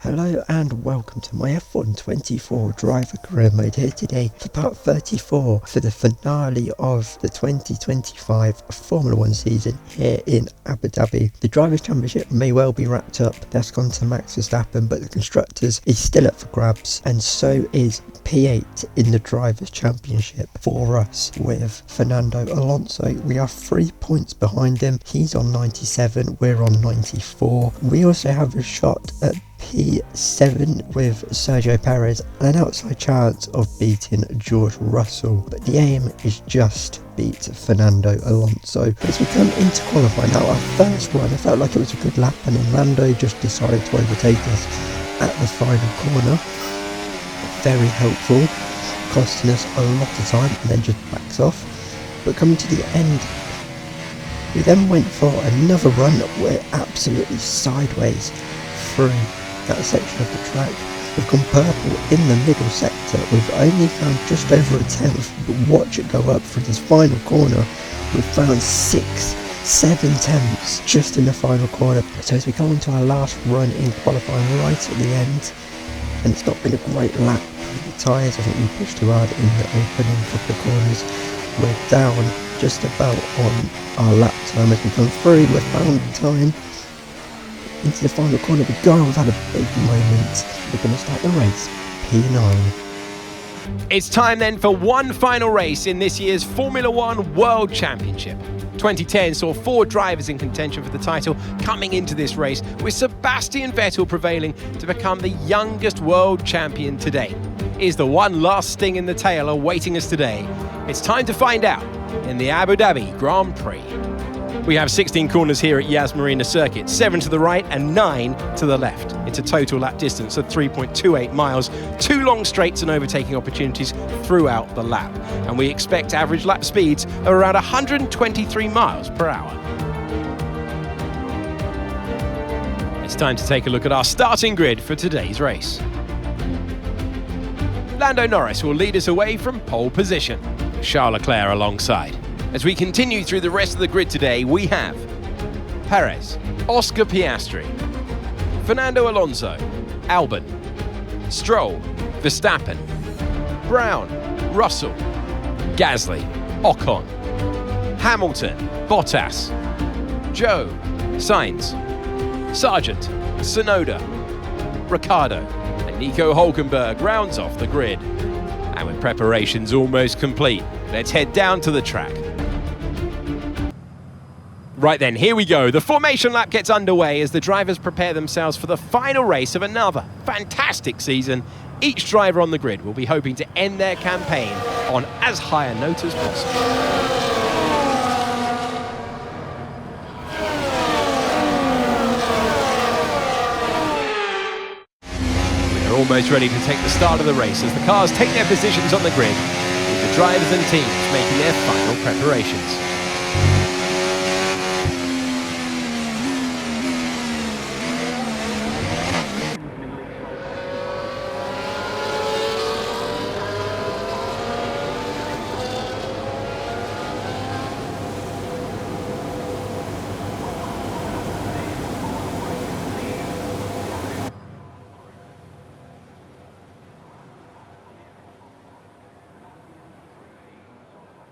Hello and welcome to my F1 24 driver career mode here today for part 34 for the finale of the 2025 Formula 1 season here in Abu Dhabi. The Drivers' Championship may well be wrapped up, that's gone to Max Verstappen, but the Constructors is still up for grabs, and so is P8 in the Drivers' Championship for us with Fernando Alonso. We are 3 points behind him, he's on 97, we're on 94. We also have a shot at P7 with Sergio Perez and an outside chance of beating George Russell, but the aim is just beat Fernando Alonso. As we come into qualifying now, our first run, I felt like it was a good lap, and then Lando just decided to overtake us at the final corner. Very helpful, costing us a lot of time, and then just backs off. But coming to the end, we then went for another run. We're absolutely sideways through that section of the track. We've gone purple in the middle sector. We've only found just over a tenth, but watch it go up through this final corner. We've found 6-7 tenths just in the final corner. So as we come into our last run in qualifying right at the end, and it's not been a great lap with the tyres, I think we pushed too hard in the opening couple of corners. We're down just about on our lap time as we come through. We've found time into the final corner we go. We've had a big moment. We're going to start the race, P9. It's time then for one final race in this year's Formula 1 World Championship. 2010 saw 4 drivers in contention for the title coming into this race, with Sebastian Vettel prevailing to become the youngest world champion to date. Is the one last sting in the tail awaiting us today? It's time to find out in the Abu Dhabi Grand Prix. We have 16 corners here at HAAS Marina Circuit, 7 to the right and 9 to the left. It's a total lap distance of 3.28 miles, 2 long straights and overtaking opportunities throughout the lap. And we expect average lap speeds of around 123 miles per hour. It's time to take a look at our starting grid for today's race. Lando Norris will lead us away from pole position, with Charles Leclerc alongside. As we continue through the rest of the grid today, we have Perez, Oscar Piastri, Fernando Alonso, Albon, Stroll, Verstappen, Brown, Russell, Gasly, Ocon, Hamilton, Bottas, Joe, Sainz, Sargeant, Tsunoda, Ricciardo, and Nico Hülkenberg rounds off the grid. And with preparations almost complete, let's head down to the track. Right then, here we go. The formation lap gets underway as the drivers prepare themselves for the final race of another fantastic season. Each driver on the grid will be hoping to end their campaign on as high a note as possible. We're almost ready to take the start of the race as the cars take their positions on the grid, with the drivers and teams making their final preparations.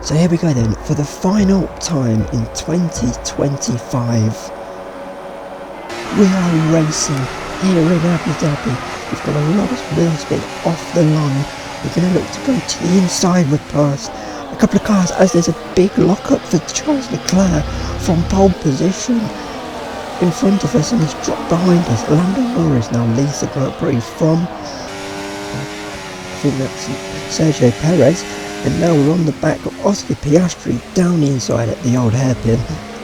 So here we go then, for the final time in 2025. We are racing here in Abu Dhabi. We've got a lot of wheel spin off the line. We're going to look to go to the inside. We're past a couple of cars as there's a big lock-up for Charles Leclerc from pole position in front of us, and he's dropped behind us. Lando Norris now leads the Grand Prix from, I think that's Sergio Perez. And now we're on the back of Oscar Piastri down the inside at the old hairpin.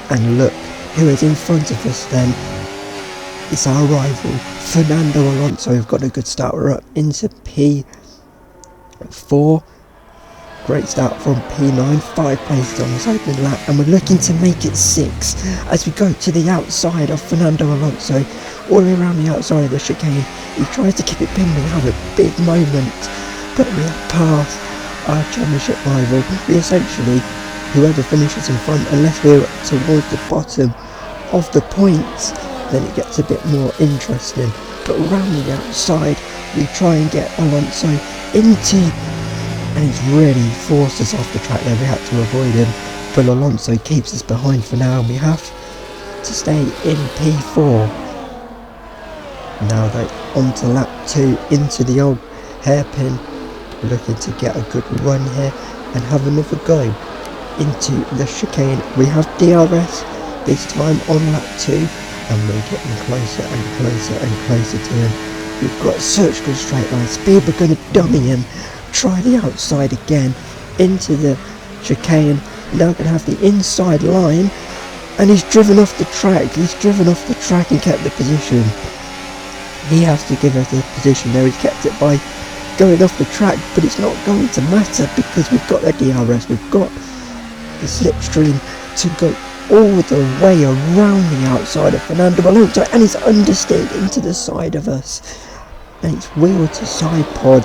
And look, who is in front of us then? It's our rival, Fernando Alonso. We've got a good start. We're up into P4. Great start from P9, 5 places on this opening lap. And we're looking to make it 6 as we go to the outside of Fernando Alonso. All the way around the outside of the chicane. He tries to keep it pinned and have a big moment. But we are past our championship rival. We essentially, whoever finishes in front, unless we're towards the bottom of the points, then it gets a bit more interesting. but around the outside we try and get Alonso into, and he's really forced us off the track there. We had to avoid him, but Alonso keeps us behind for now, and we have to stay in P4. Now though, onto lap 2 into the old hairpin, looking to get a good run here and have another go into the chicane. We have DRS this time on lap 2, and we're getting closer and closer and closer to him. We've got such good straight line speed, we're going to dummy him. Try the outside again into the chicane. Now going to have the inside line, and he's driven off the track. He's driven off the track and kept the position. He has to give us the position there. He's kept it by going off the track, but it's not going to matter because we've got the DRS, we've got the slipstream to go all the way around the outside of Fernando Alonso, and he's understeered into the side of us, and it's wheel to side pod.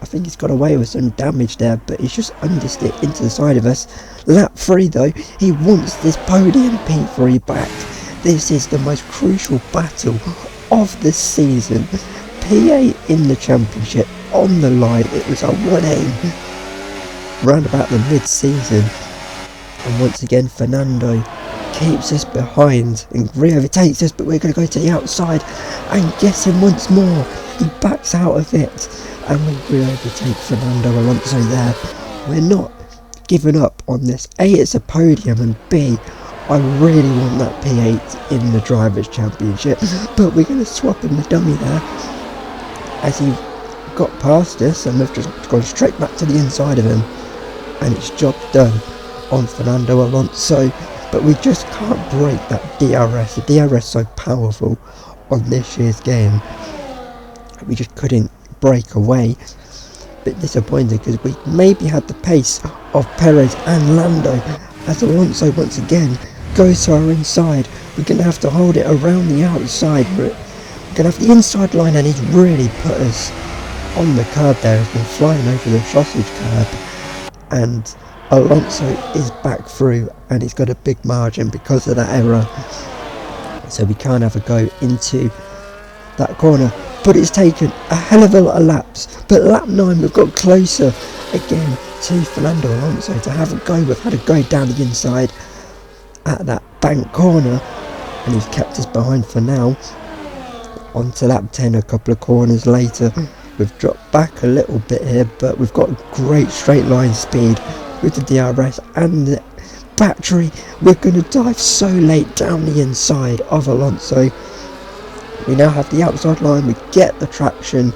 I think he's got away with some damage there, but he's just understeered into the side of us. Lap 3 though, he wants this podium P3 back. This is the most crucial battle of the season. P8 in the championship on the line. It was our one aim round about the mid-season, and once again Fernando keeps us behind and re-overtakes us, but we're going to go to the outside and get him once more. He backs out of it, and we re-overtake Fernando Alonso there. We're not giving up on this. A, it's a podium, and B, I really want that P8 in the Drivers' Championship, but we're going to swap in the dummy there as he got past us, and we've just gone straight back to the inside of him, and it's job done on Fernando Alonso. But we just can't break that DRS. The DRS is so powerful on this year's game. We just couldn't break away. A bit disappointed because we maybe had the pace of Perez and Lando, as Alonso once again goes to our inside. We're going to have to hold it around the outside, but we're going to have the inside line, and he's really put us on the curb there. He's been flying over the sausage curb, and Alonso is back through, and he's got a big margin because of that error, so we can't have a go into that corner. But it's taken a hell of a lot of laps, but lap 9 we've got closer again to Fernando Alonso to have a go. We've had a go down the inside at that bank corner, and he's kept us behind for now. On to lap 10, a couple of corners later, we've dropped back a little bit here, but we've got great straight line speed with the DRS and the battery. We're going to dive so late down the inside of Alonso. We now have the outside line, we get the traction.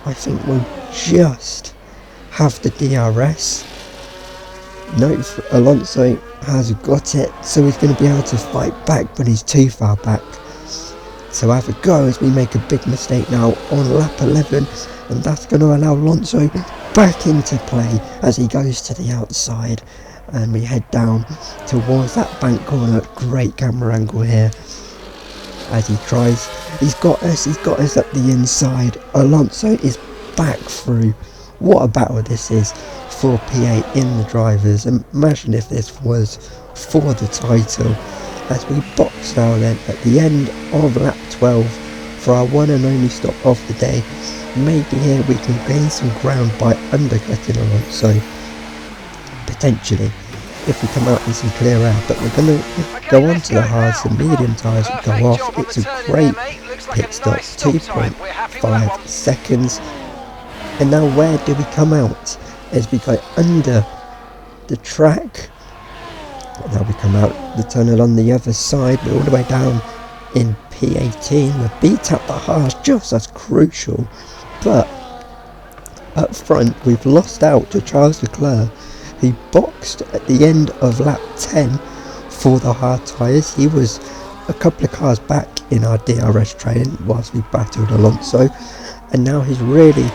I think we'll just have the DRS. No, Alonso has got it, so he's going to be able to fight back, but he's too far back. So have a go as we make a big mistake now on lap 11, and that's going to allow Alonso back into play as he goes to the outside, and we head down towards that bank corner. Great camera angle here as he tries. He's got us at the inside. Alonso is back through. What a battle this is for P8 in the drivers. Imagine if this was for the title, as we box now then at the end of lap 12 for our one and only stop of the day. Maybe here we can gain some ground by undercutting Alonso, potentially, if we come out in some clear air. But we're going to go on to the HAAS. The medium tyres will go off. It's a great pit stop, 2.5 seconds. And now where do we come out? As we go under the track. Now we come out the tunnel on the other side. We're all the way down in P18. We're beat up the HAAS, just as crucial. But up front we've lost out to Charles Leclerc, who boxed at the end of lap 10 for the hard tyres. He was a couple of cars back in our DRS train whilst we battled Alonso, and now he's really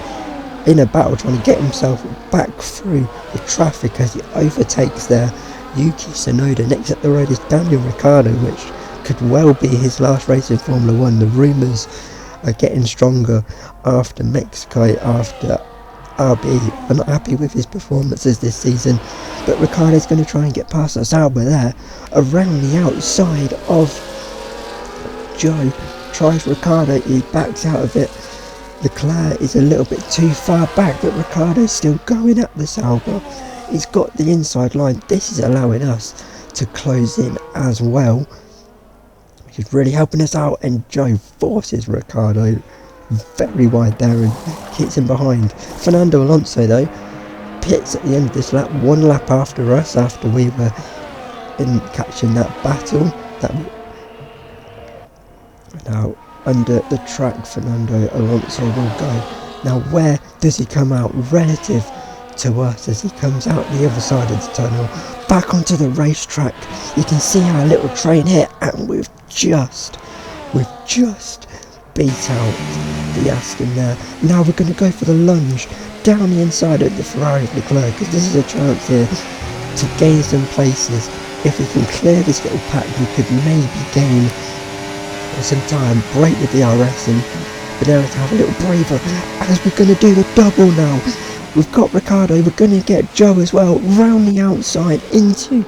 in a battle trying to get himself back through the traffic as he overtakes there Yuki Tsunoda. Next up the road is Daniel Ricciardo, which could well be his last race in Formula 1. The rumours are getting stronger after Mexico, after RB are not happy with his performances this season, but Ricciardo's going to try and get past us. Albon there around the outside of Joe tries Ricciardo, he backs out of it. Leclerc is a little bit too far back, but Ricciardo's still going at the Sauber. He's got the inside line. This is allowing us to close in as well, which is really helping us out, and Joe forces Ricciardo very wide there and hits him behind. Fernando Alonso though pits at the end of this lap, one lap after us, after we were in catching that battle. Now under the track Fernando Alonso will go. Now where does he come out relative to us as he comes out the other side of the tunnel, back onto the racetrack? You can see our little train here, and we've just beat out the Aston there. Now we're going to go for the lunge down the inside of the Ferrari of Leclerc, because this is a chance here to gain some places. If we can clear this little pack, we could maybe gain some time, break the DRS and be able to have a little braver, as we're going to do the double now. We've got Ricciardo, we're going to get Joe as well, round the outside into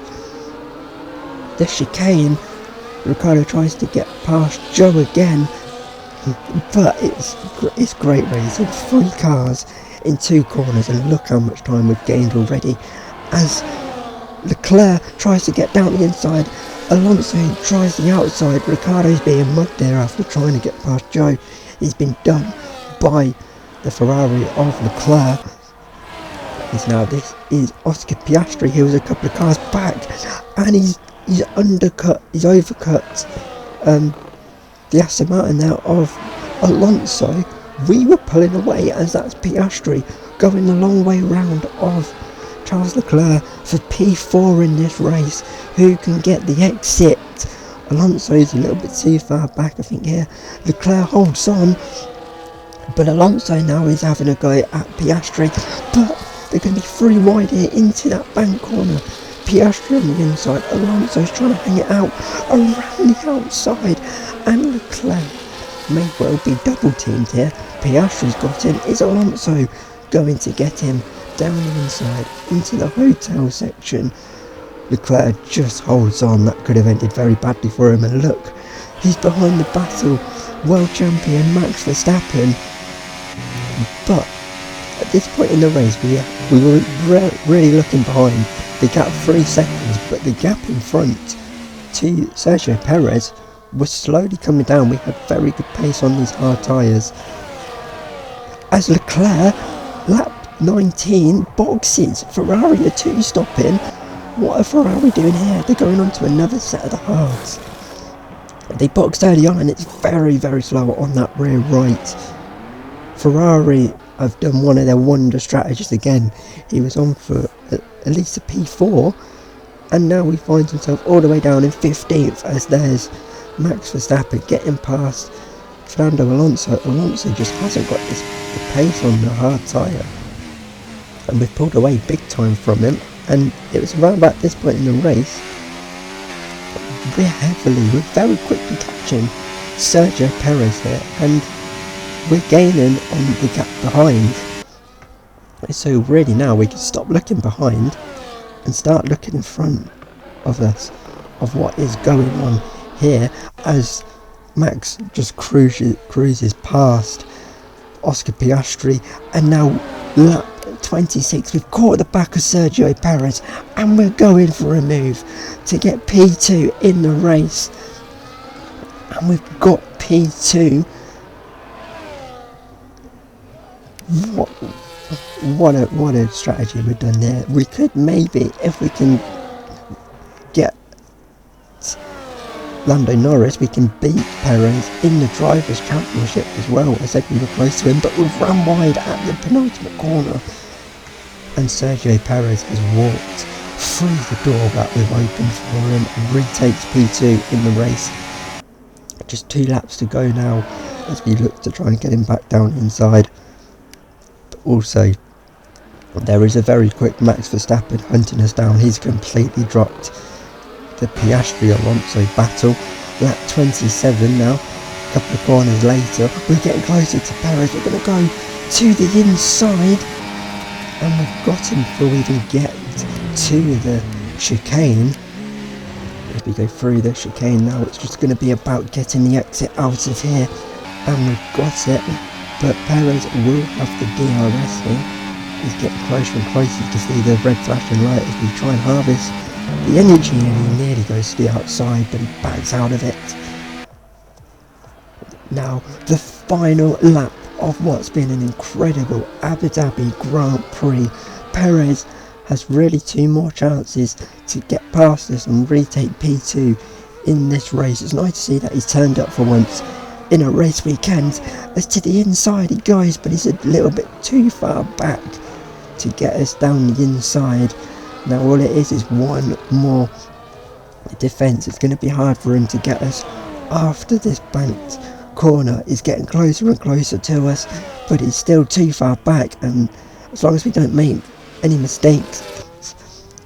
the chicane. Ricciardo tries to get past Joe again, but it's great racing. 3 cars in 2 corners, and look how much time we've gained already as Leclerc tries to get down the inside. Alonso tries the outside. Ricciardo's being mugged there after trying to get past Joe. He's been done by the Ferrari of Leclerc. Now this is Oscar Piastri, who was a couple of cars back, and he's overcut the Aston Martin now of Alonso. We were pulling away, as that's Piastri going the long way round of Charles Leclerc for P4 in this race. Who can get the exit? Alonso's a little bit too far back, I think, here. Leclerc holds on, but Alonso now is having a go at Piastri, but they're going to be 3 wide here into that bank corner. Piastri on the inside, Alonso's trying to hang it out around the outside, and Leclerc may well be double teamed here. Piastri's got him. Is Alonso going to get him down the inside into the hotel section? Leclerc just holds on. That could have ended very badly for him, and look, he's behind the battle world champion Max Verstappen. But at this point in the race, we were really looking behind. The gap 3 seconds, but the gap in front to Sergio Perez was slowly coming down. We had very good pace on these hard tyres. As Leclerc, lap 19, boxes. Ferrari are 2 stopping. What are Ferrari doing here? They're going on to another set of the hards. They boxed early on, and it's very, very slow on that rear right. Ferrari have done one of their wonder strategies again. He was on for at least a P4, and now he finds himself all the way down in 15th, as there's Max Verstappen getting past Fernando Alonso. Alonso just hasn't got the pace on the hard tyre, and we've pulled away big time from him. And it was around about this point in the race, we're very quickly catching Sergio Perez here, and we're gaining on the gap behind. So really now we can stop looking behind and start looking in front of us of what is going on here, as Max just cruises past Oscar Piastri, and now lap 26, we've caught the back of Sergio Perez, and we're going for a move to get P2 in the race, and we've got P2. What a strategy we've done there. We could maybe, if we can get Lando Norris, we can beat Perez in the Drivers' Championship as well. I said we were close to him, but we've run wide at the penultimate corner, and Sergio Perez has walked through the door that we've opened for him and retakes P2 in the race. Just 2 laps to go now as we look to try and get him back down inside. But also, there is a very quick Max Verstappen hunting us down. He's completely dropped the Piastri-Alonso battle. Lap 27 now, a couple of corners later, we're getting closer to Perez. We're going to go to the inside, and we've got him before we even get to the chicane. as we go through the chicane now, it's just going to be about getting the exit out of here, and we've got it. But Perez will have the DRS here. He's getting closer and closer. You can see the red flashing light as we try and harvest the energy, and he nearly goes to the outside, but he backs out of it. Now, the final lap of what's been an incredible Abu Dhabi Grand Prix. Perez has really 2 more chances to get past us and retake P2 in this race. It's nice to see that he's turned up for once in a race weekend. As to the inside he goes, but he's a little bit too far back to get us down the inside. Now all it is one more defence. It's going to be hard for him to get us after this banked corner. He's getting closer and closer to us, but he's still too far back, and as long as we don't make any mistakes,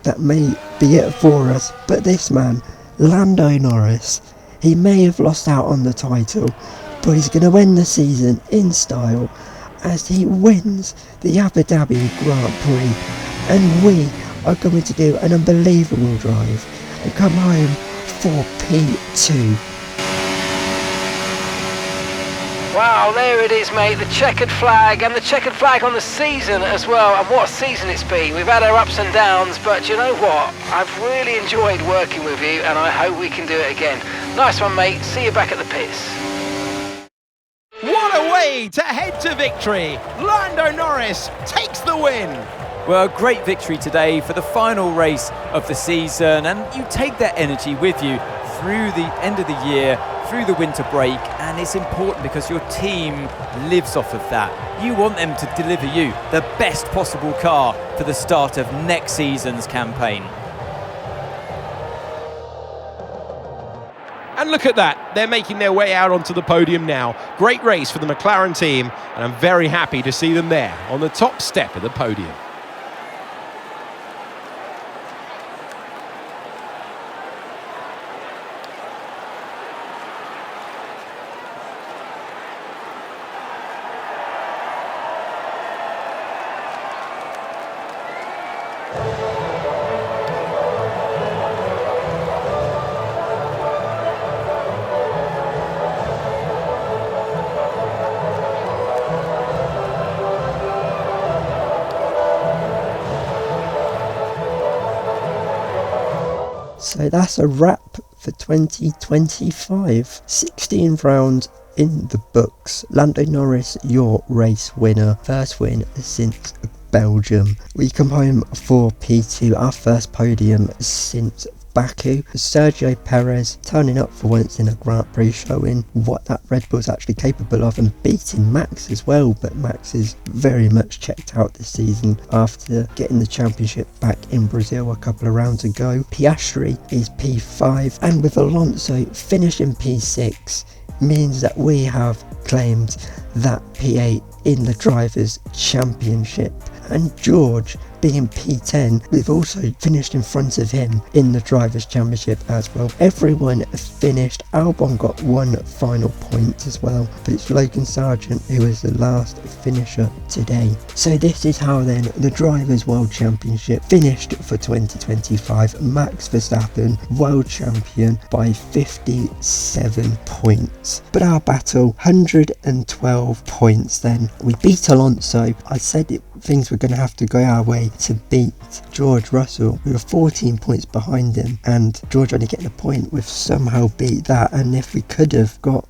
that may be it for us. But this man, Lando Norris, he may have lost out on the title, but he's going to end the season in style as he wins the Abu Dhabi Grand Prix, and we are going to do an unbelievable drive and come home for P2. Wow, there it is, mate, the checkered flag, and the checkered flag on the season as well. And what a season it's been. We've had our ups and downs, but you know what? I've really enjoyed working with you, and I hope we can do it again. Nice one, mate. See you back at the pits. What a way to head to victory! Lando Norris takes the win! Well, great victory today for the final race of the season, and you take that energy with you through the end of the year, through the winter break, and it's important because your team lives off of that. You want them to deliver you the best possible car for the start of next season's campaign. And look at that, they're making their way out onto the podium now. Great race for the McLaren team, and I'm very happy to see them there on the top step of the podium. So that's a wrap for 2025. 16th round in the books. Lando Norris, your race winner. First win since Belgium. We come home for P2, our first podium since Baku. Sergio Perez turning up for once in a Grand Prix, showing what that Red Bull's actually capable of and beating Max as well. But Max is very much checked out this season after getting the championship back in Brazil a couple of rounds ago. Piastri is P5, and with Alonso finishing P6 means that we have claimed that P8 in the Drivers' Championship. And George being P10, we've also finished in front of him in the Drivers' Championship as well. Everyone finished. Albon got 1 final point as well, but it's Logan Sargeant who was the last finisher today. So this is how then the Drivers' World Championship finished for 2025. Max Verstappen, world champion by 57 points. But our battle, 112 points then. We beat Alonso. I said things were going to have to go our way to beat George Russell. We were 14 points behind him, and George only getting a point. We've somehow beat that, and if we could have got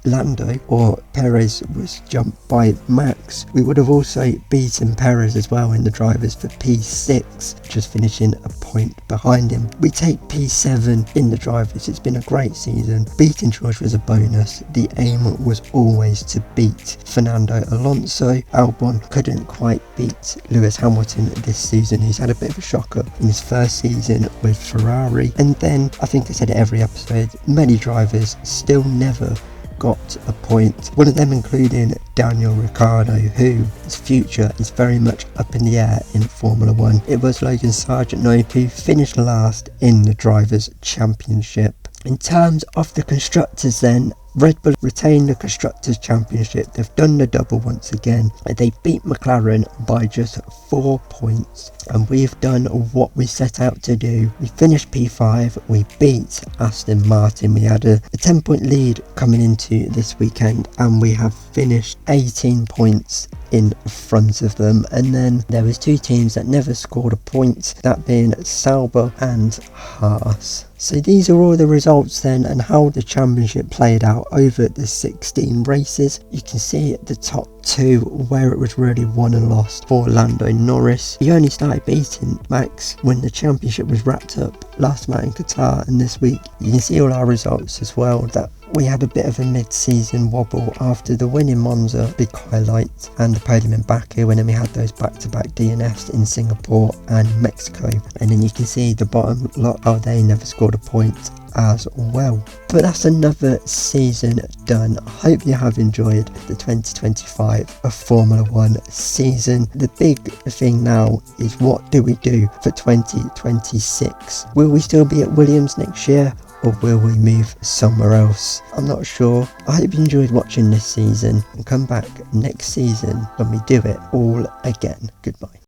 Lando or Perez was jumped by Max, we would have also beaten Perez as well in the drivers for P6, just finishing a point behind him. We take P7 in the drivers. It's been a great season. Beating George was a bonus. The aim was always to beat Fernando Alonso. Albon couldn't quite beat Lewis Hamilton this season. He's had a bit of a shocker in his first season with Ferrari. And then, I think I said it every episode, many drivers still never got a point, one of them including Daniel Ricciardo, whose future is very much up in the air in Formula 1. It was Logan Sargeant who finished last in the Drivers' Championship. In terms of the constructors then, Red Bull retained the Constructors' Championship. They've done the double once again. They beat McLaren by just 4 points. And we've done what we set out to do. We finished P5, we beat Aston Martin. We had a 10-point lead coming into this weekend, and we have finished 18 points in front of them. And then there was 2 teams that never scored a point, that being Sauber and HAAS. So these are all the results then, and how the championship played out over the 16 races. You can see at the top 2 where it was really won and lost for Lando Norris. He only started beating Max when the championship was wrapped up last night in Qatar, and this week you can see all our results as well, that we had a bit of a mid-season wobble after the win in Monza, big highlight, and the podium in Baku, and then we had those back-to-back DNFs in Singapore and Mexico. And then you can see the bottom lot, oh, they never scored a point as well. But that's another season done. I hope you have enjoyed the 2025 Formula 1 season. The big thing now is, what do we do for 2026? Will we still be at Williams next year, or will we move somewhere else? I'm not sure. I hope you enjoyed watching this season, and come back next season when we do it all again. Goodbye.